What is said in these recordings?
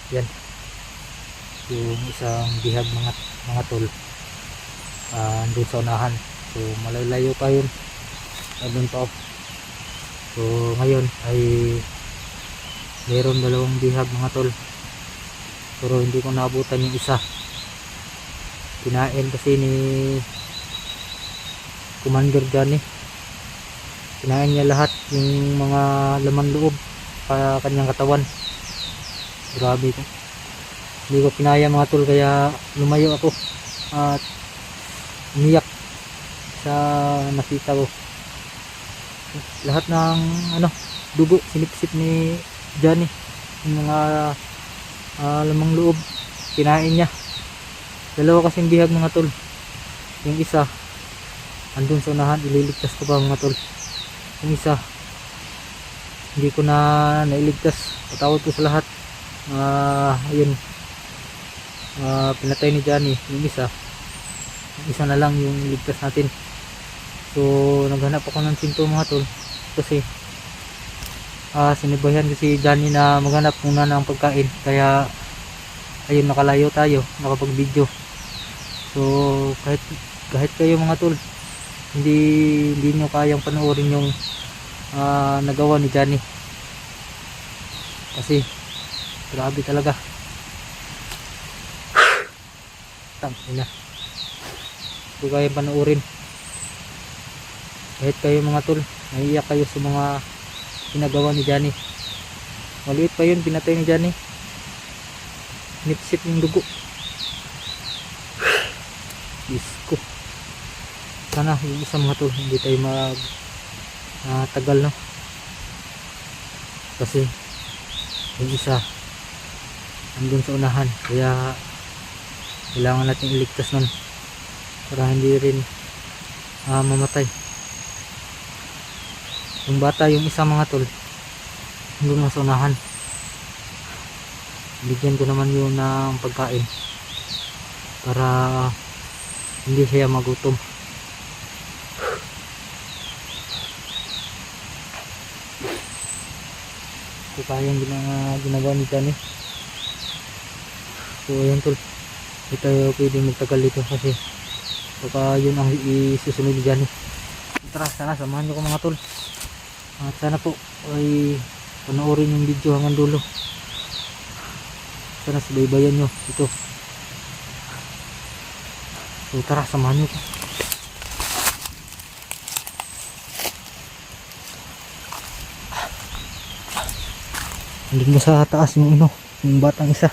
Yan yung isang bihag mga tol, doon sa unahan. So malayo pa yun, doon pa. So ngayon ay meron dalawang bihag mga tol, pero hindi ko naabutan yung isa. Kinain kasi ni Commander Johnny, kinain niya lahat yung mga laman loob sa kanyang katawan. Grabe ko, hindi ko kinaya mga tol, kaya lumayo ako at umiyak sa nakita ko. Lahat ng dugo sinipsip ni Johnny, yung mga lamang loob kinain niya. Dalawa kasing bihag mga tol, yung isa andun sa unahan, ililigtas ko pa mga tol. Yung isa hindi ko na nailigtas, patawad ko sa lahat. Ayun, pinatay ni Johnny yung isa na lang yung iligtas natin. So naghanap ako ng sinto mga tol, kasi sinibayan ko si Johnny na maghanap muna ng pagkain, kaya ayun, nakalayo tayo, nakapag video. So kahit kayo mga tol, hindi nyo kayang panoorin yung nagawa ni Johnny, kasi grabe talaga. Tangina, hindi kayang panoorin. Kahit kayo mga tol, naiiyak kayo sa mga ginagawa ni Johnny. Maliit pa yun, pinatay ni Johnny, nipsip yung dugo. Isko, sana yung isa mga tol hindi tayo tagal, no? Kasi yung isa andun sa unahan, kaya kailangan natin iligtas nun para hindi rin mamatay. Yung bata, yung isa mga tol, andun na sa unahan. Bigyan ko naman yun ng pagkain para hindi siya magutom. Ito kayang ginagawa ni Johnny. So ayan tol, hindi tayo pwedeng magtagal dito, kasi baka yun ang isusunod ni Johnny. Tara, sana samahan nyo ko mga tol, at sana po ay panoorin yung video hanggang dulo. Sana subaybayan nyo ito. So tara, samahan nyo ko. Andun mo sa taas yung yung batang isa.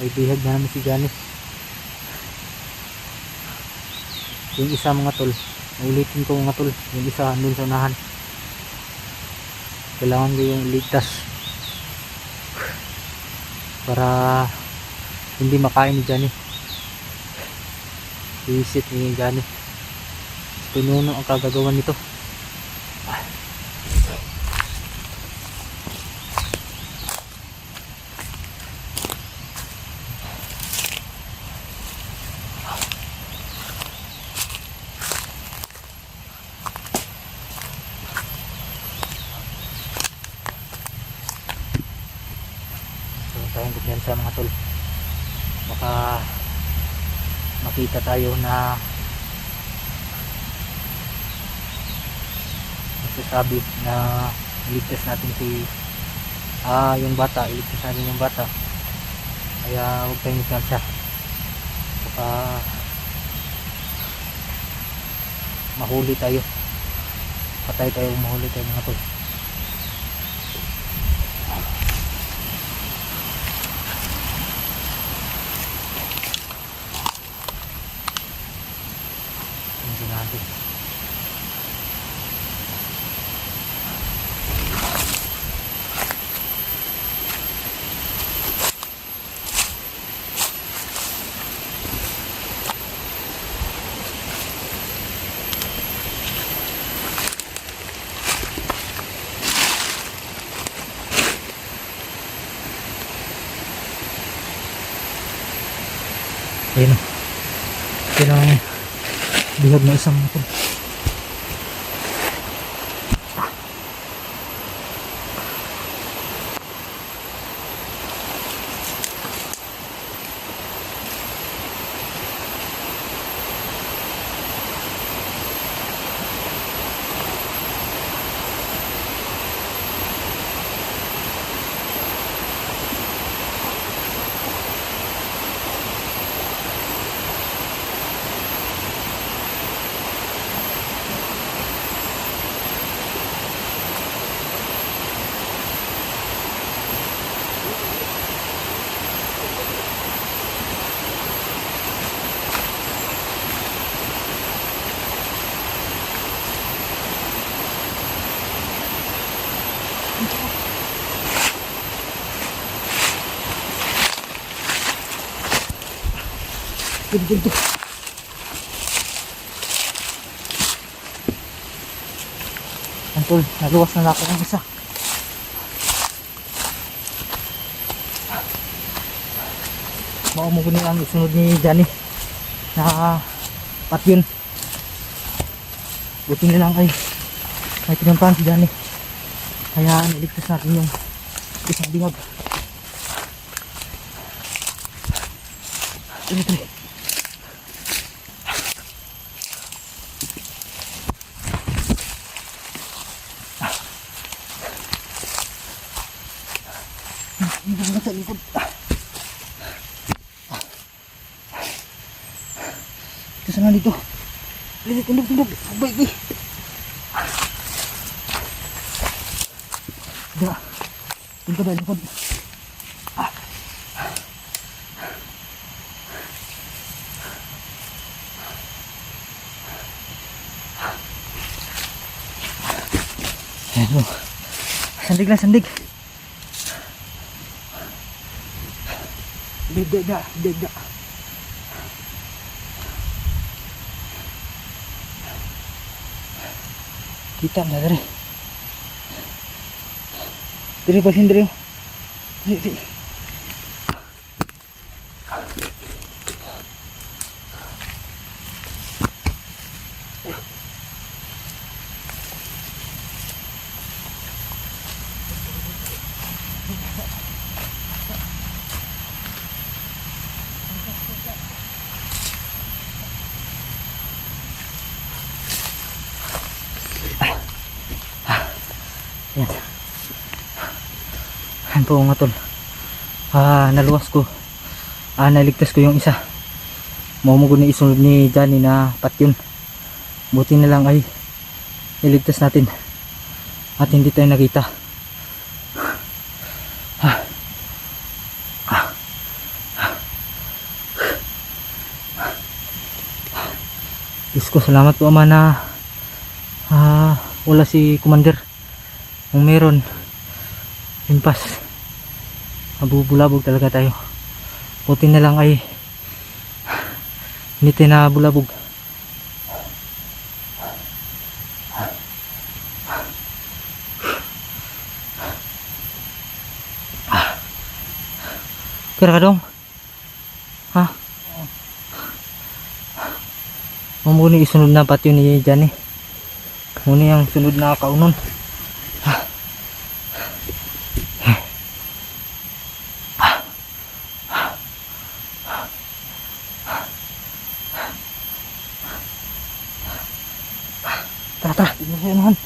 May bihag na namin si Johnny. Yung isa mga tol, ulitin ko mga tol, yung isa andun sa unahan. Kailangan ko yung iligtas para hindi makain ni Johnny. Visit ni Johnny. Pinuno ang kagagawan nito. Tayong sa mga tol, baka makita tayo na nagsasabi na iligtas natin yung bata, iligtas natin yung bata. Kaya huwag tayong ikansya, baka mahuli tayo, patay tayo, mahuli tayo mga tol. Natin. Ayun o. Yan ang bihag na isang ito. Dito. Antol, naluwas na ako ng isa. Maumugunin ang isunod ni Johnny na patyon. Buti na lang ay may tinampahan si Johnny, kaya niligtas natin yung isang bingag. Tuloy. Sa likod. Ito sana dito. Tundog. Baik. Dah. Tinggal dah likod. Aduh. Sandig. Beda. Kita na dari. Dari pasin dari. Di. Yan. Yan po mga tol. Naluwas ko. Naligtas ko yung isa. Maumugo na isunod ni Johnny na patyon. Buti na lang ay niligtas natin at hindi tayo nakita. Diyos ko, salamat po Ama na wala si Commander. Kung meron, impas, mabubulabog talaga tayo. Buti na lang ay hindi tayo nabulabog. Kira ka dong? Muna isunod na patyo ni Johnny. Muna yung sunod na kaunon. Tara, tignan mo yan.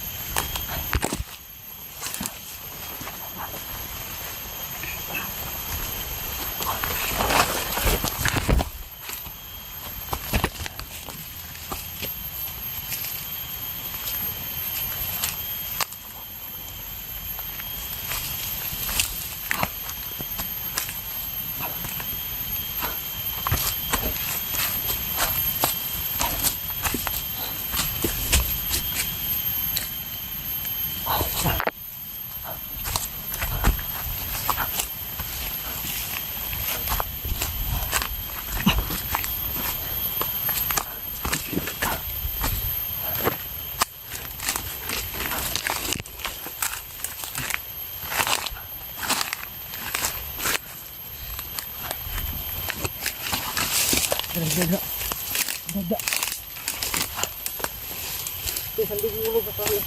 Daga. Daga. Ito, sandig ulo pa tayo.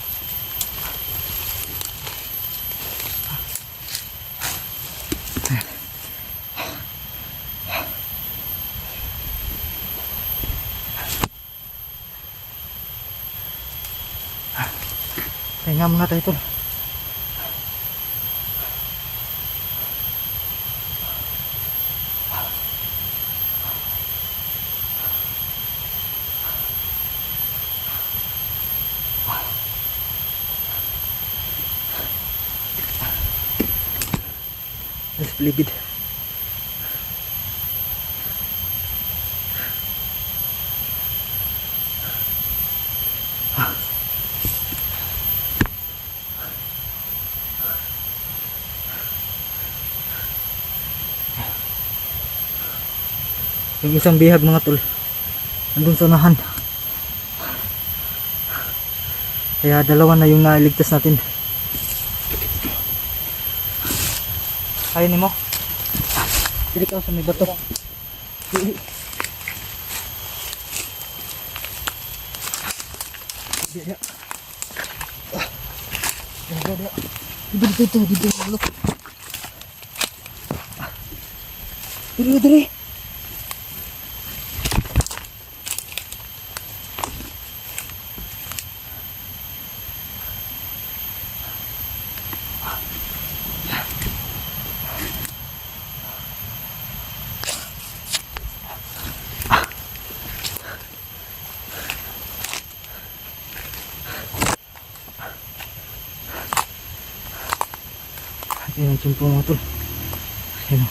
Pahinga muna tayo ito. Let's believe it. Yung isang bihag mga tol, andun sa unahan. Kaya dalawa na yung nailigtas natin. Ayaw mo? Dili ka sa may bato. Dili. Dili. Dili. Dili. Dili. Ayan ang tiyempo mga tol. Ayan o.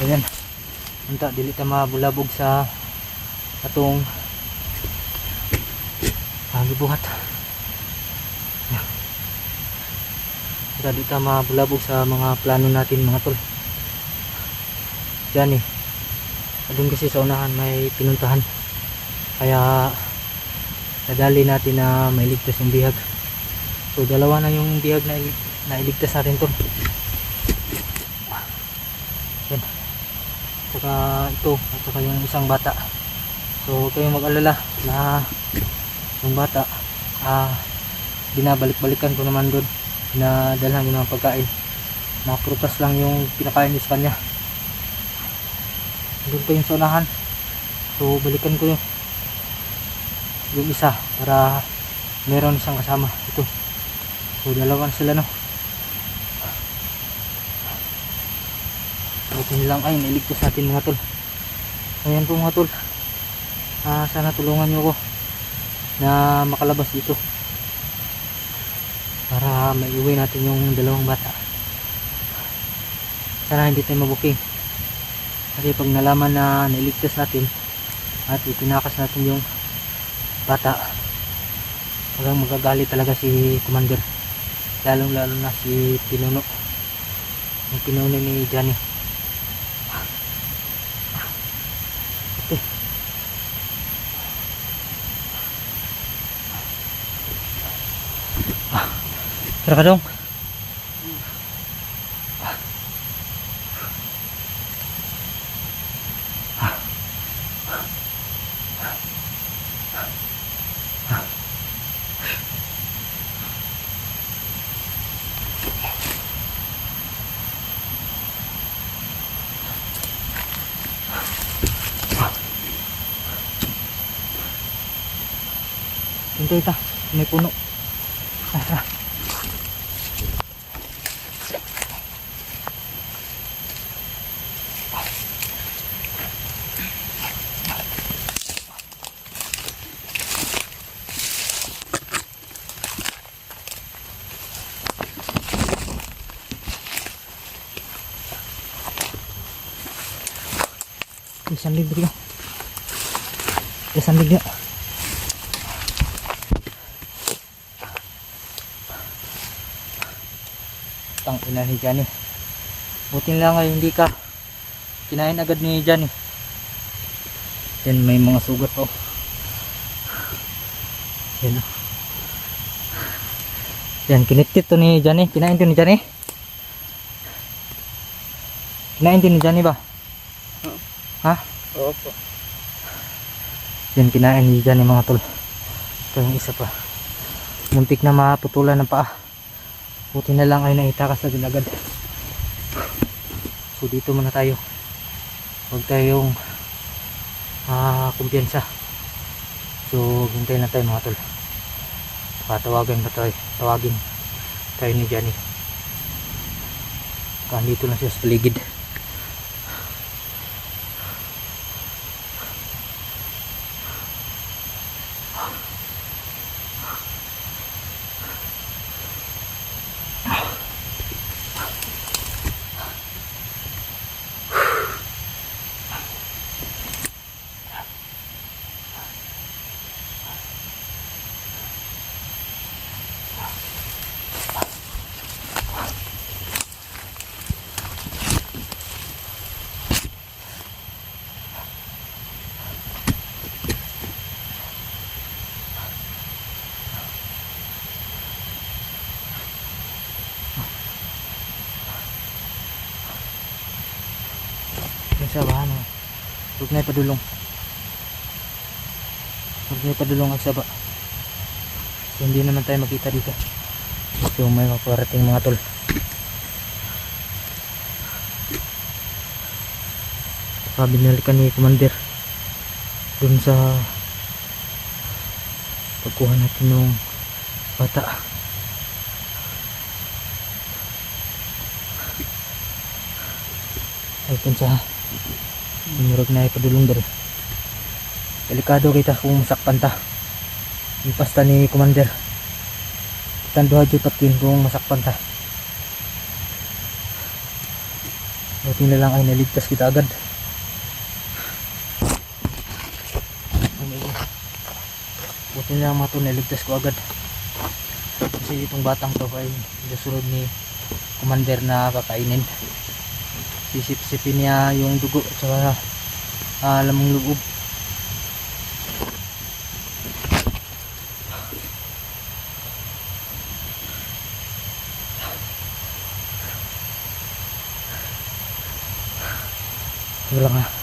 Ayan. Unta, dili ta mabulabog sa atong gibuhat. Ayan. Unta, dili ta mabulabog sa mga plano natin mga tol. Diyan eh. Doon kasi sa unahan may pinuntahan. Kaya nadali natin na mailigtas yung bihag. So dalawa na yung bihag na iligtas natin to. Yan. Saka ito. At saka yung isang bata. So huwag kayong mag-alala na yung bata binabalik-balikan ko naman doon. Pinadalhan ko ng pagkain. Na prutas lang yung pinakain sa kanya. Doon pa yung sa unahan. So balikan ko yung isa para meron isang kasama ito. So dalawan sila no. Buti lang ay nailigtas natin mga tol. Ayan po mga tol. Sana tulungan nyo ko na makalabas dito para maiuwi natin yung dalawang bata. Sana hindi tayo mabuking. Kasi pag nalaman na nailigtas natin at itinakas natin yung bata, hanggang magagalit talaga si Commander, lalong lalo na si Pinuno, yung pinuno ni Johnny. Okay. Tara ka dong. Hintay ta, may puno. Isang libre ka. Isang libre. Tang ina ni Johnny. Buti lang ngayon hindi ka kinain agad ni Johnny. Then may mga sugat pa. Yan o. Yan, kinitit to ni Johnny. Kinain to ni Johnny. Kinain din ni Johnny ba? Oo. Ha? Oo po. Yan, kinain ni Johnny mga tol. Ito yung isa pa. Muntik na maputulan ng paa. Buti na lang ay naitakas na din agad. So dito muna tayo. Huwag tayong kumpiyansa. So hintayin lang tayo mga tol. Tawagin tayo ni Johnny. Dito lang siya sa paligid. Sa bahan mo. Huwag na ipadulong. Huwag na ipadulong ang saba. So, hindi naman tayo makita dito. So may maparating mga tol. Binalikan ni Commander dun sa pagkuha natin ng bata. Ay sa murag na ipadulong dari. Delikado kita kung masakpan ta. Ipasta ni Commander. Tanduha jud patkin kung masakpan ta. Buti na lang ay naligtas kita agad. Buti na lang mga to, naligtas ko agad. Kasi itong batang to ay susunod ni Commander na kakainin. Sisip-sipin niya yung dugo at saka lamang loob. Wala nga.